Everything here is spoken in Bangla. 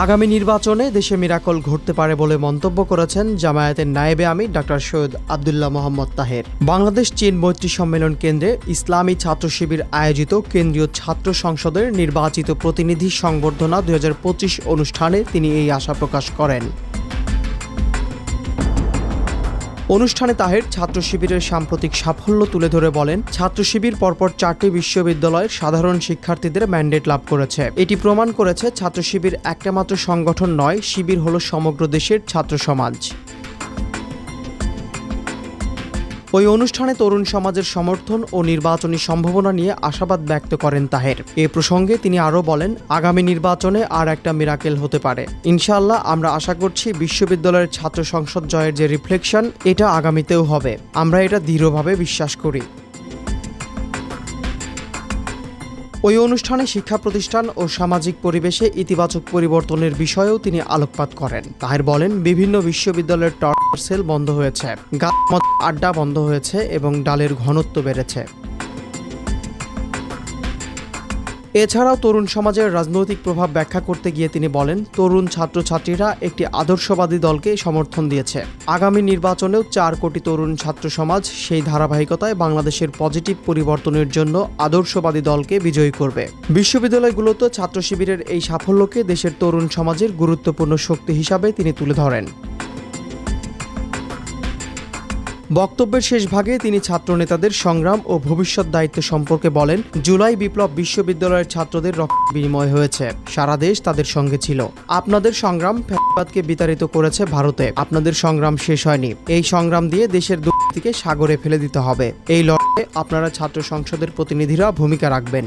আগামী নির্বাচনে দেশে মিরাকল ঘটতে পারে বলে মন্তব্য করেছেন জামায়াতের নায়েবে আমির ডক্টর সৈয়দ আব্দুল্লাহ মোহাম্মদ তাহের। বাংলাদেশ চীন মৈত্রী সম্মেলন কেন্দ্রে ইসলামী ছাত্র শিবির আয়োজিত কেন্দ্রীয় ছাত্র সংসদের নির্বাচিত প্রতিনিধি সংবর্ধনা 2025 অনুষ্ঠানে তিনি এই আশা প্রকাশ করেন। অনুষ্ঠানে তাহের ছাত্র শিবিরের সাম্প্রতিক সাফল্য তুলে ধরে বলেন, ছাত্র শিবির পরপর 4টি বিশ্ববিদ্যালয়ের সাধারণ শিক্ষার্থীদের ম্যান্ডেট লাভ করেছে। এটি প্রমাণ করেছে ছাত্র শিবির একটা মাত্র সংগঠন নয়, শিবির হলো সমগ্র দেশের ছাত্র সমাজ। ওই অনুষ্ঠানে তরুণ সমাজের সমর্থন ও নির্বাচনী সম্ভাবনা নিয়ে আশাবাদ ব্যক্ত করেন তাহের। এ প্রসঙ্গে তিনি আরও বলেন, আগামী নির্বাচনে আর একটা মিরাকেল হতে পারে। ইনশাআল্লাহ আমরা আশা করছি বিশ্ববিদ্যালয়ের ছাত্র সংসদ জয়ের যে রিফ্লেকশন, এটা আগামীতেও হবে। আমরা এটা দৃঢ়ভাবে বিশ্বাস করি। ওই অনুষ্ঠানে শিক্ষা প্রতিষ্ঠান ও সামাজিক পরিবেশে ইতিবাচক পরিবর্তনের বিষয়েও তিনি আলোকপাত করেন। তাহের বলেন, বিভিন্ন বিশ্ববিদ্যালয়ের টর্চার সেল বন্ধ হয়েছে, গাছ আড্ডা বন্ধ হয়েছে এবং ডালের ঘনত্ব বেড়েছে। এছাড়াও তরুণ সমাজের রাজনৈতিক প্রভাব ব্যাখ্যা করতে গিয়ে তিনি বলেন, তরুণ ছাত্রছাত্রীরা একটি আদর্শবাদী দলকে সমর্থন দিয়েছে। আগামী নির্বাচনেও 4 কোটি তরুণ ছাত্র সমাজ সেই ধারাবাহিকতায় বাংলাদেশের পজিটিভ পরিবর্তনের জন্য আদর্শবাদী দলকে বিজয়ী করবে। বিশ্ববিদ্যালয়গুলোতে ছাত্র শিবিরের এই সাফল্যকে দেশের তরুণ সমাজের গুরুত্বপূর্ণ শক্তি হিসাবে তিনি তুলে ধরেন। বক্তব্যের শেষ ভাগে তিনি ছাত্রনেতাদের সংগ্রাম ও ভবিষ্যৎ দায়িত্ব সম্পর্কে বলেন, জুলাই বিপ্লব বিশ্ববিদ্যালয়ের ছাত্রদের রক্ত বিনিময় হয়েছে, সারা দেশ তাদের সঙ্গে ছিল। আপনাদের সংগ্রাম ফ্যাসিবাদকে বিতাড়িত করেছে ভারতে। আপনাদের সংগ্রাম শেষ হয়নি। এই সংগ্রাম দিয়ে দেশের দুর্নীতিকে সাগরে ফেলে দিতে হবে। এই লড়াইয়ে আপনারা ছাত্র সংসদের প্রতিনিধিরা ভূমিকা রাখবেন।